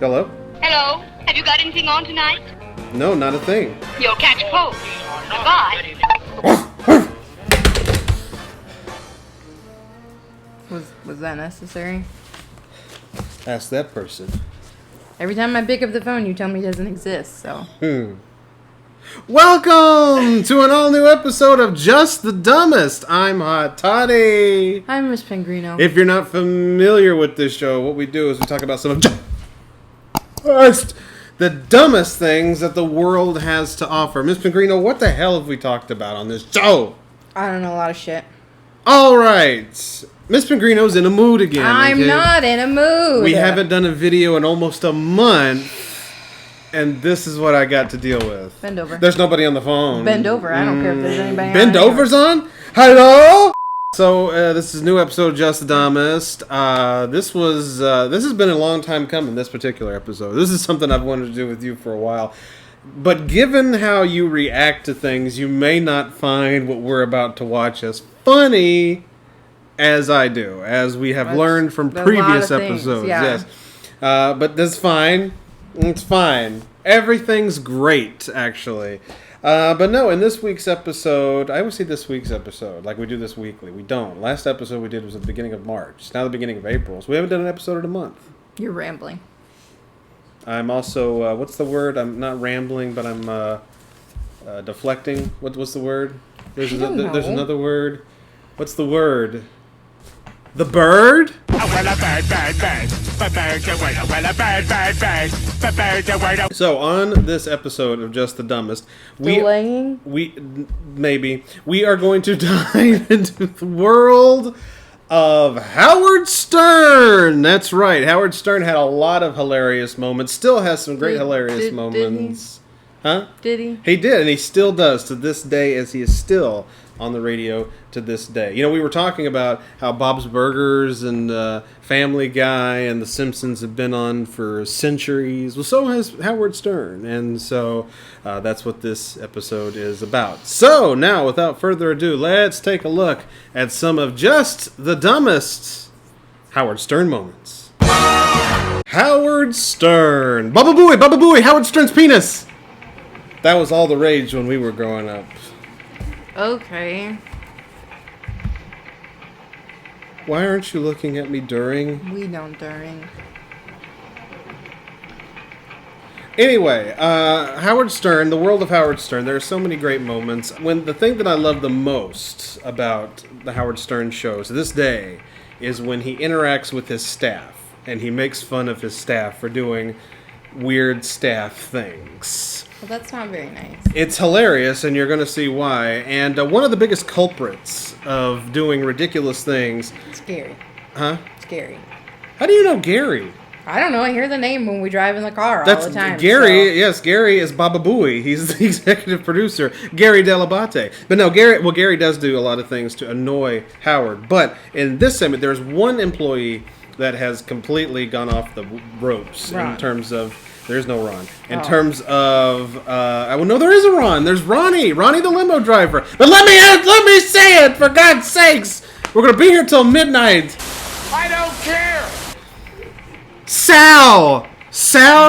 Hello? Hello. Have you got anything on tonight? No, not a thing. You'll catch cold. Goodbye. Was that necessary? Ask that person. Every time I pick up the phone, you tell me it doesn't exist, so. Welcome to an all-new episode of Just the Dumbest. I'm Hot Toddy. I'm Miss Pingrino. If you're not familiar with this show, what we do is we talk about some of the dumbest things that the world has to offer. Miss Pingrino, what the hell have we talked about on this show? I don't know, a lot of shit. All right. Miss Pingrino's in a mood again. I'm not in a mood. We haven't done a video in almost a month, and this is what I got to deal with. Bend over. There's nobody on the phone. Bend over. I don't care if there's anybody on. Bend over's on? Hello? So, this is a new episode of Just the Dumbest. This has been a long time coming, this particular episode. This is something I've wanted to do with you for a while. But given how you react to things, you may not find what we're about to watch as funny as I do, as we have learned from previous episodes. Yeah. Yes, but that's fine. It's fine. Everything's great, actually. But no, in this week's episode, I always say this week's episode, like we do this weekly. We don't. Last episode we did was at the beginning of March. It's now the beginning of April, so we haven't done an episode in a month. You're rambling. I'm also, what's the word? I'm not rambling, but I'm deflecting. What's the word? There's another word. What's the word? The bird? So on this episode of Just the Dumbest, we are going to dive into the world of Howard Stern. That's right. Howard Stern had a lot of hilarious moments. Still has some great hilarious moments. Huh? Did he? He did, and he still does to this day, as he is still on the radio to this day. You know, we were talking about how Bob's Burgers and Family Guy and The Simpsons have been on for centuries. Well, so has Howard Stern, and so that's what this episode is about. So, now, without further ado, let's take a look at some of Just the Dumbest Howard Stern moments. Howard Stern. Baba-Booey, Howard Stern's penis. That was all the rage when we were growing up. Okay. Why aren't you looking at me during? We don't during. Anyway, Howard Stern, the world of Howard Stern, there are so many great moments. When the thing that I love the most about the Howard Stern show to this day is when he interacts with his staff and he makes fun of his staff for doing weird staff things. Well, that's not very nice. It's hilarious, and you're going to see why. And one of the biggest culprits of doing ridiculous things... It's Gary. Huh? It's Gary. How do you know Gary? I don't know. I hear the name when we drive in the car all the time. Gary, yes, Gary is Baba-Booey. He's the executive producer, Gary Delabate. But no, Gary does do a lot of things to annoy Howard. But in this segment, there's one employee that has completely gone off the ropes in terms of... There's no Ron. In terms of, no, there is a Ron. There's Ronnie the limo driver. But let me say it, for God's sakes. We're going to be here till midnight. I don't care. Sal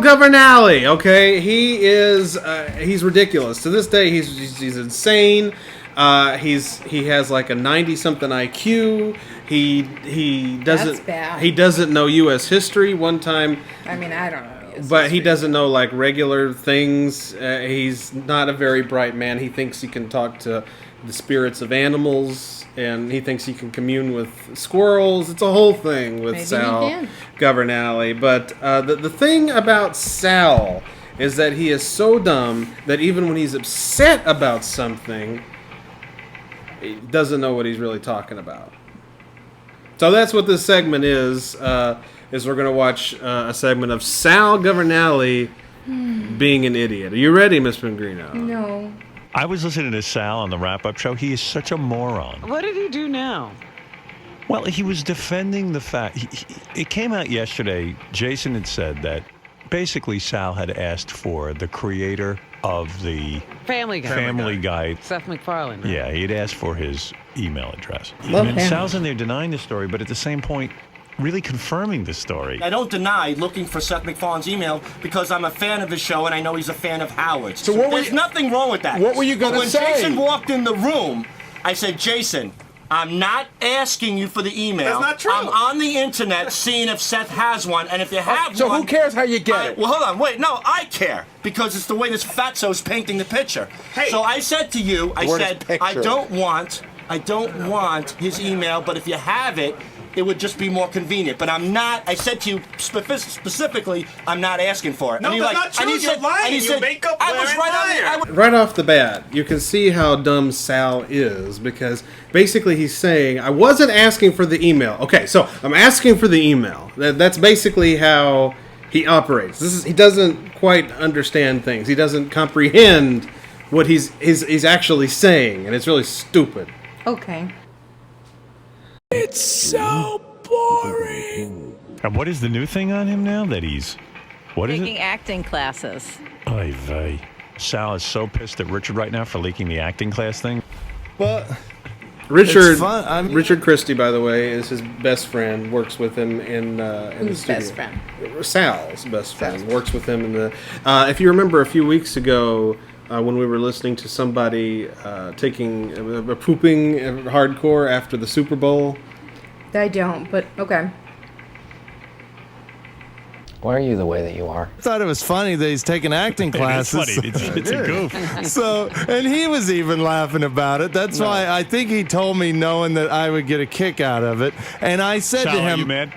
Governale, okay? He is, he's ridiculous. To this day, he's insane. He has like a 90-something IQ. He doesn't, That's bad. He doesn't know U.S. history. One time. I mean, I don't know. But he doesn't know, like, regular things. He's not a very bright man. He thinks he can talk to the spirits of animals, and he thinks he can commune with squirrels. It's a whole thing with Sal Governale. But the thing about Sal is that he is so dumb that even when he's upset about something, he doesn't know what he's really talking about. So that's what this segment is we're going to watch a segment of Sal Governale being an idiot. Are you ready, Miss Pingrino? No. I was listening to Sal on the wrap-up show. He is such a moron. What did he do now? Well, he was defending the fact... It came out yesterday, Jason had said that basically Sal had asked for the creator of the Family Guy. Seth MacFarlane. Right? Yeah, he had asked for his email address. Love and him. Sal's in there denying the story, but at the same point, really confirming the story. I don't deny looking for Seth MacFarlane's email because I'm a fan of his show and I know he's a fan of Howard's. So what There's nothing wrong with that. What were you gonna say? When Jason walked in the room, I said, Jason, I'm not asking you for the email. That's not true. I'm on the internet seeing if Seth has one, and if you have So one... who cares how you get it? Well, hold on, wait, no, I care, because it's the way this fatso's painting the picture. Hey. So I said to you, I Word is said, picture. I don't want his email, but if you have it, it would just be more convenient. But I'm not, I said to you specifically, I'm not asking for it. No, and that's you're not true. And he You're said, lying. And he You said, make up I was wearing right liar. Right off the bat, you can see how dumb Sal is because basically he's saying, I wasn't asking for the email. Okay, so I'm asking for the email. That's basically how he operates. He doesn't quite understand things. He doesn't comprehend what he's actually saying, and it's really stupid. Okay. It's so boring. And what is the new thing on him now that he's... What is Taking it? acting classes. Oy vey. Sal is so pissed at Richard right now for leaking the acting class thing. But Richard It's fun. I mean- Richard Christie, by the way, is his best friend. Works with him in the Who's studio. best friend? Sal's best friend works with him in the. If you remember, a few weeks ago, when we were listening to somebody taking pooping hardcore after the Super Bowl. I don't, but okay. Why are you the way that you are? I thought it was funny that he's taking acting classes. It's funny. It's a goof. So, and he was even laughing about it. That's why I think he told me knowing that I would get a kick out of it. And I said Sal, to are him, you mad?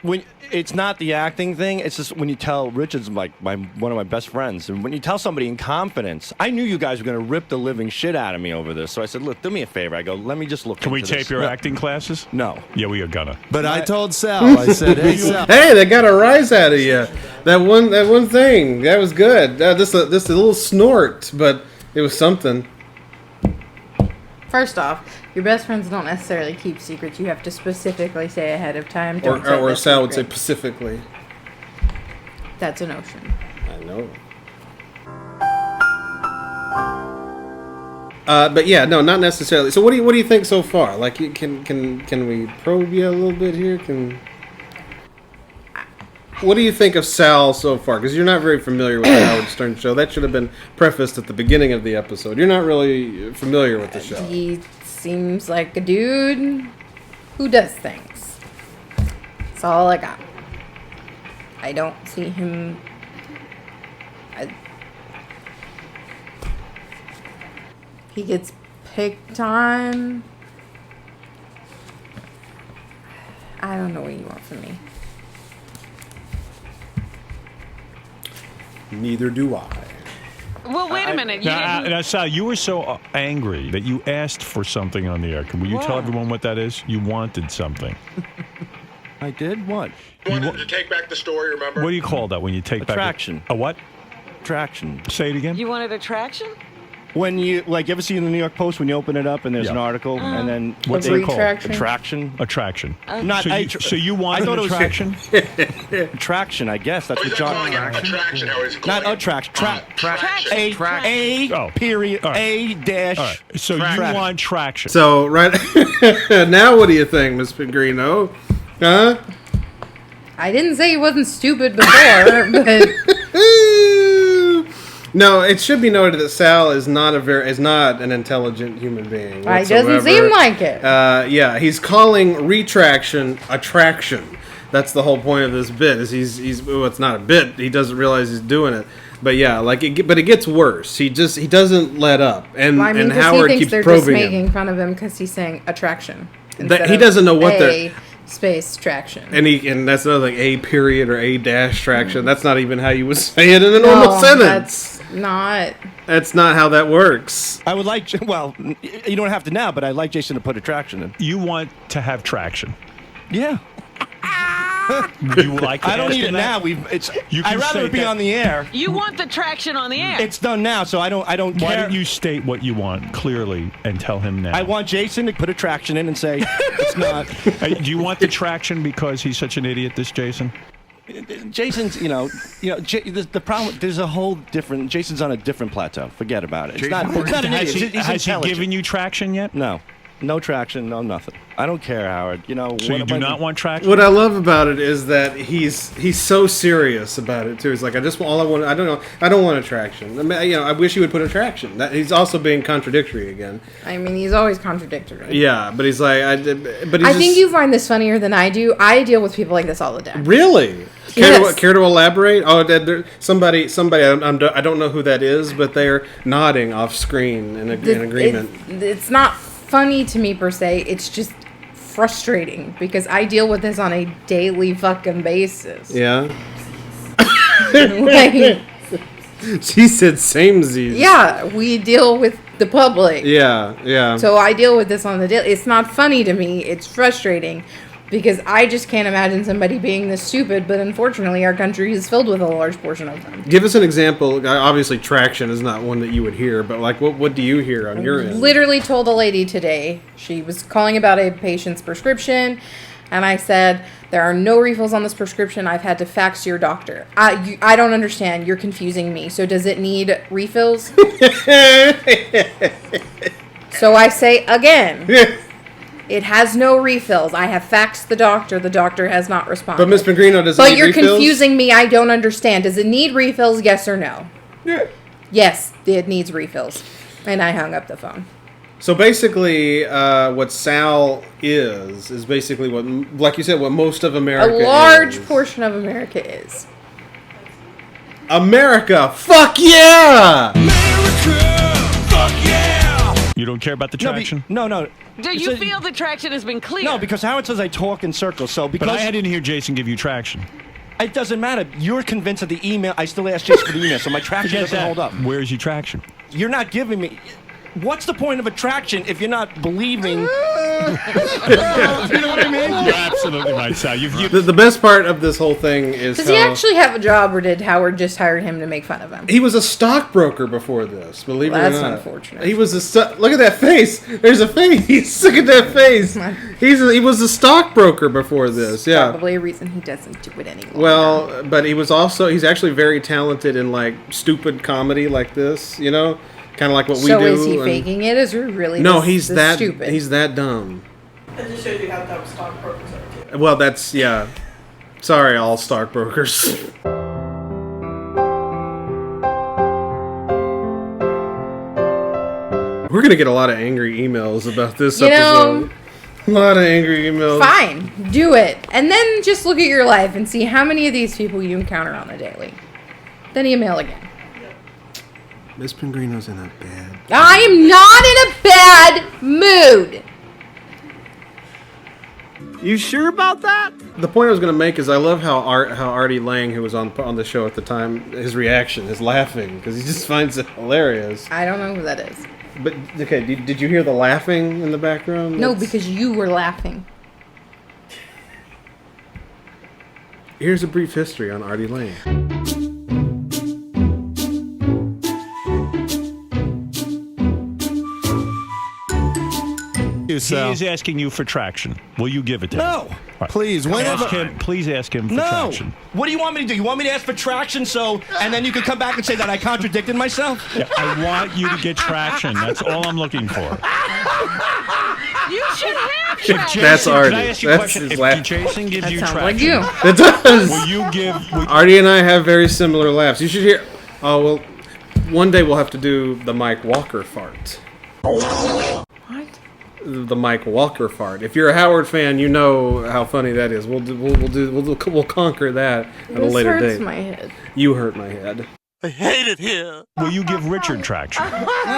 When it's not the acting thing, it's just when you tell Richard's like one of my best friends, and when you tell somebody in confidence, I knew you guys were going to rip the living shit out of me over this, so I said, look, do me a favor. I go, let me just look. Can we into tape this. your acting classes? No. Yeah, we are gonna. but I told Sal, I said, hey, Sal. Hey, they got a rise out of you. That one thing that was good. This a little snort, but it was something. First off, your best friends don't necessarily keep secrets. You have to specifically say ahead of time. Don't say Or the Sal would say secret. specifically. That's a notion. I know. But yeah, no, not necessarily. So what do you think so far? Like, can we probe you a little bit here? What do you think of Sal so far? Because you're not very familiar with the Howard Stern show. That should have been prefaced at the beginning of the episode. You're not really familiar with the show. He seems like a dude who does things. That's all I got. I don't see him. He gets picked on. I don't know what you want from me. Neither do I. Well, wait a minute. You Now, didn't... now, Sal, you were so angry that you asked for something on the air. Will you tell What? everyone what that is? You wanted something. I did what? wanted to take back the story, remember? What do you call that when you take Attraction. back a what? Traction. Say it again. You wanted attraction? When you you ever see in the New York Post when you open it up and there's Yeah. an article and then What's A it called? retraction? attraction? Attraction. Not So you wanted I thought an it was attraction? attraction, I guess. That's what John. attraction, Howard. He's Not calling attraction. Traction. A Oh. period All right. A dash. All right. So you Traction. want traction. So right now, what do you think, Miss Pegrino? Huh? I didn't say he wasn't stupid before, but No, it should be noted that Sal is not an intelligent human being. it doesn't seem like it. Yeah, he's calling retraction attraction. That's the whole point of this bit. Is well, it's not a bit. He doesn't realize he's doing it. But yeah, but it gets worse. He doesn't let up, and Well, I mean, and 'cause Howard he thinks keeps they're just probing him. making fun of him because he's saying attraction. That- instead he of doesn't know what a space traction. And that's another thing. A period or a dash traction. That's not even how you would say it in a normal No, sentence. That's not. That's not how that works. I would like. Well, you don't have to now, but I'd like Jason to put attraction in. You want to have traction. Yeah. Would you like to I don't ask need him it that? now. It's. You can I'd rather say it be that- on the air. You want the traction on the air. It's done now, so I don't Why care. don't you state what you want clearly and tell him now? I want Jason to put attraction in and say it's not. Hey, do you want the traction because he's such an idiot, this Jason? Jason's, the problem. There's a whole different. Jason's on a different plateau. Forget about it. It's not an idiot. Has he He's given intelligent. you traction yet? No. No traction, no nothing. I don't care, Howard. You know. So you do not want traction? What I love about it is that he's so serious about it too. He's like, I don't want attraction. I mean, I wish he would put attraction. He's also being contradictory again. I mean, he's always contradictory. Yeah, but he's like, I think you find this funnier than I do. I deal with people like this all the time. Really? Yes. Care to elaborate? Oh, somebody. I don't know who that is, but they're nodding off screen in agreement. It's not funny to me per se. It's just frustrating because I deal with this on a daily fucking basis. Yeah. Like, she said samesies. yeah, we deal with the public. Yeah. So I deal with this on the daily. It's not funny to me. It's frustrating because I just can't imagine somebody being this stupid. But unfortunately, our country is filled with a large portion of them. Give us an example. Obviously, traction is not one that you would hear, but like, what do you hear on your end? Literally told a lady today, she was calling about a patient's prescription, and I said, there are no refills on this prescription. I've had to fax to your doctor. I don't understand. You're confusing me. So does it need refills? So I say again, it has no refills. I have faxed the doctor. The doctor has not responded. But Ms. Pellegrino, does it But need you're refills? confusing me. I don't understand. Does it need refills? Yes or no? Yeah. Yes, it needs refills. And I hung up the phone. So basically, what Sal is basically what, like you said, what most of America is. A large portion of America is. America, fuck yeah! You don't care about the No, traction? no. Do you feel the traction has been clear? No, because Howard says I talk in circles. So because But I didn't hear Jason give you traction. it doesn't matter. You're convinced of the email. I still ask Jason for the email, so my traction Forget doesn't that. hold up. Where's your traction? You're not giving me. What's the point of attraction if you're not believing? You know what I mean? You're absolutely right, Sal. The best part of this whole thing is Does he actually have a job, or did Howard just hire him to make fun of him? he was a stockbroker before this, believe Well, it or that's not. unfortunate. He was look at that face. There's a face. Look at that face. He was a stockbroker before this. Yeah. Probably a reason he doesn't do it anymore. Well, but he's actually very talented in like stupid comedy like this, kind of like what we do. So is he and- faking it? Is he really No, this, he's this that stupid? he's that dumb. It just shows you how dumb stockbrokers are too. Well, that's yeah. Sorry, all stockbrokers. We're gonna get a lot of angry emails about this episode. A lot of angry emails. Fine, do it. And then just look at your life and see how many of these people you encounter on the daily. Then email again. Miss Pellegrino's in a bad. I am not in a bad mood. You sure about that? The point I was going to make is I love how Artie Lang, who was on the show at the time, his reaction is laughing because he just finds it hilarious. I don't know who that is. But okay, did you hear the laughing in the background? No, because you were laughing. Here's a brief history on Artie Lang. He is asking you for traction. Will you give it to him? No. Right. Please, Please ask him for No. traction. What do you want me to do? You want me to ask for traction and then you can come back and say that I contradicted myself? Yeah, I want you to get traction. That's all I'm looking for. You should have If traction. That's Artie. Can I ask you a That's question? his If laugh. Jason gives That you sounds traction, like you. It does. will you give... Artie and I have very similar laughs. You should hear. Oh well, one day we'll have to do the Mike Walker fart. What? The Mike Walker fart. If you're a Howard fan, you know how funny that is. We'll conquer that at a This later hurts date. my head. You hurt my head. I hate it here. Will you give Richard traction? I'm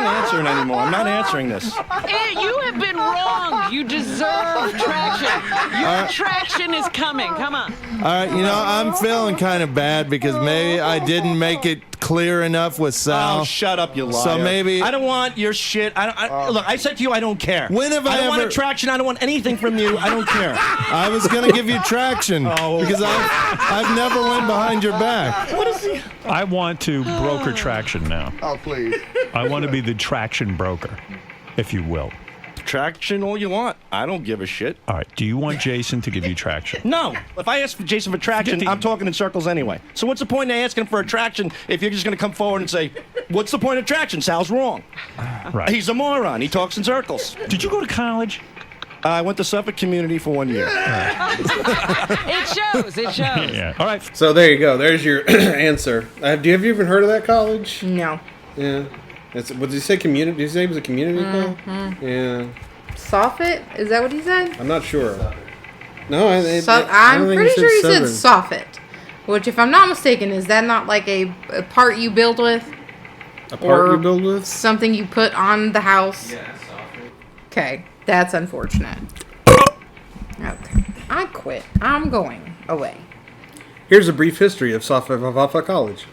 not answering anymore. I'm not answering this. You have been wronged. You deserve traction. Your traction is coming. Come on. All right, I'm feeling kind of bad because maybe I didn't make it clear enough with Sal. Oh, shut up, you liar. So maybe- I don't want your shit. Look, I said to you, I don't care. When have I don't want ever- attraction. I don't want anything from you. I don't care. I was gonna give you traction because I've never went behind your back. What is he? I want to broker traction now. Oh, please. I want to be the traction broker, if you will. Traction all you want. I don't give a shit. All right. Do you want Jason to give you traction? No. If I ask Jason for traction, I'm talking in circles anyway. So what's the point of asking for attraction if you're just going to come forward and say, what's the point of traction? Sal's wrong. Right. He's a moron. He talks in circles. Did you go to college? I went to Suffolk Community for 1 year. It shows. It shows. Yeah. All right. So there you go. There's your answer. Have you even heard of that college? No. Yeah. What did he say? Community? Did he say it was a community college? Yeah. Soffit? Is that what he said? I'm not sure. No, I don't I'm think pretty sure he said Southern. soffit. Which, if I'm not mistaken, is that not like a part you build with? A part Or you build with? Something you put on the house? Yeah, software. Okay, that's unfortunate. Okay, I quit. I'm going away. Here's a brief history of Sofia College.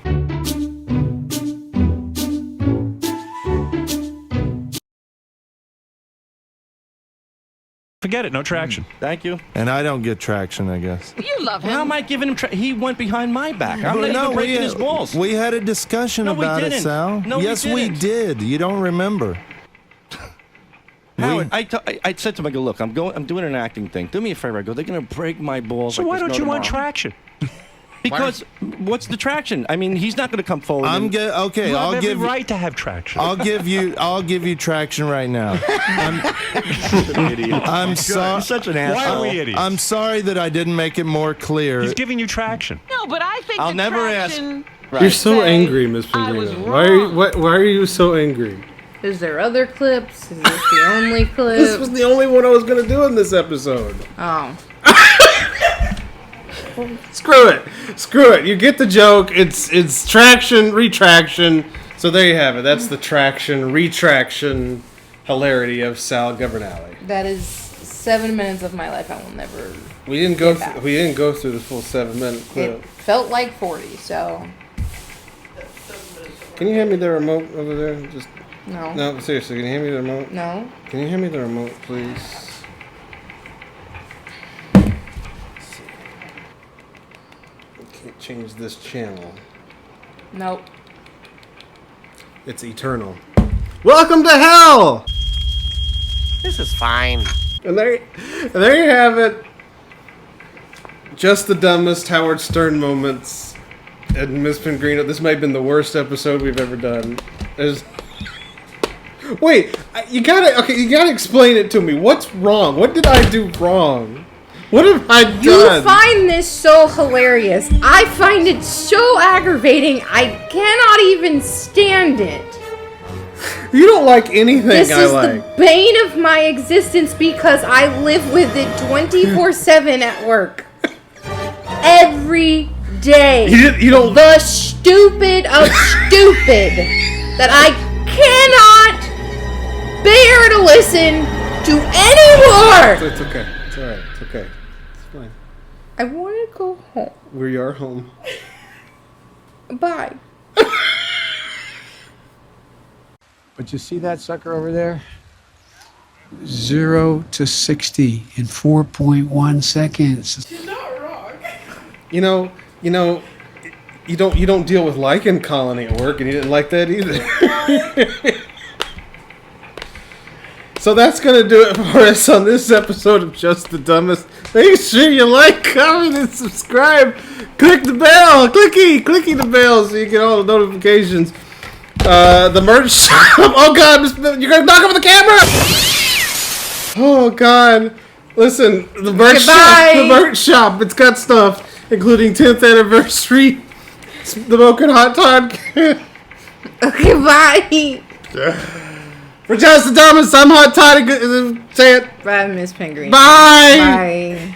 Forget it. No traction. Thank you. And I don't get traction, I guess. You love him. How am I giving him he went behind my back. I'm not No, even breaking his balls. We had a discussion No, we about it, didn't. Sal. No, we yes, we didn't. did. You don't remember. Howard, I said to him, I go, look, I'm doing an acting thing. Do me a favor. I go, they're going to break my balls. So like why there's don't no you want tomorrow. traction? Because what's the traction? I mean, he's not going to come forward. Okay. You have I'll every give right to have traction. I'll give you traction right now. I'm sorry. You're such an asshole. Why are we idiots? I'm sorry that I didn't make it more clear. He's giving you traction. No, but I think I'll the never ask. traction. Right. You're so Say, angry, Miss I was Pellegrino. wrong. Why are you so angry? Is there other clips? Is this the only clip? This was the only one I was going to do in this episode. Oh. Screw it. You get the joke. It's traction, retraction. So there you have it. That's the traction, retraction hilarity of Sal Governale. That is 7 minutes of my life I will never... We didn't go. back. We didn't go through the full 7-minute clip. It felt like 40, so... Can you hand me the remote over there? Just No. no. Seriously, can you hand me the remote? No. Can you hand me the remote, please? Can't change this channel. Nope. It's eternal. Welcome to hell. This is fine. And there you have it. Just the dumbest Howard Stern moments. And Miss Pellegrino, this might have been the worst episode we've ever done. Wait, you gotta explain it to me. What's wrong? What did I do wrong? What have I done? You find this so hilarious. I find it so aggravating. I cannot even stand it. You don't like anything This I is like. the bane of my existence because I live with it 24/7 at work. Every day. You don't. The stupid of stupid that I cannot bear to listen to anymore. It's okay. It's alright. It's okay. It's fine. I want to go home. We are home. Bye. But you see that sucker over there? 0 to 60 in 4.1 seconds. You're not wrong. You don't deal with lichen colony at work, and you didn't like that either. So that's gonna do it for us on this episode of Just the Dumbest. Make sure you like, comment, and subscribe. Click the bell, clicky the bell, so you get all the notifications. The merch shop. Oh God, you're gonna knock over the camera. Oh God, listen, the merch shop. The merch shop. It's got stuff, including 10th anniversary smoking hot toddy. Okay, bye. For Just the Dumbest, I'm Hot Toddy. Say it. Bye, Miss Pellegrino. Bye. Bye.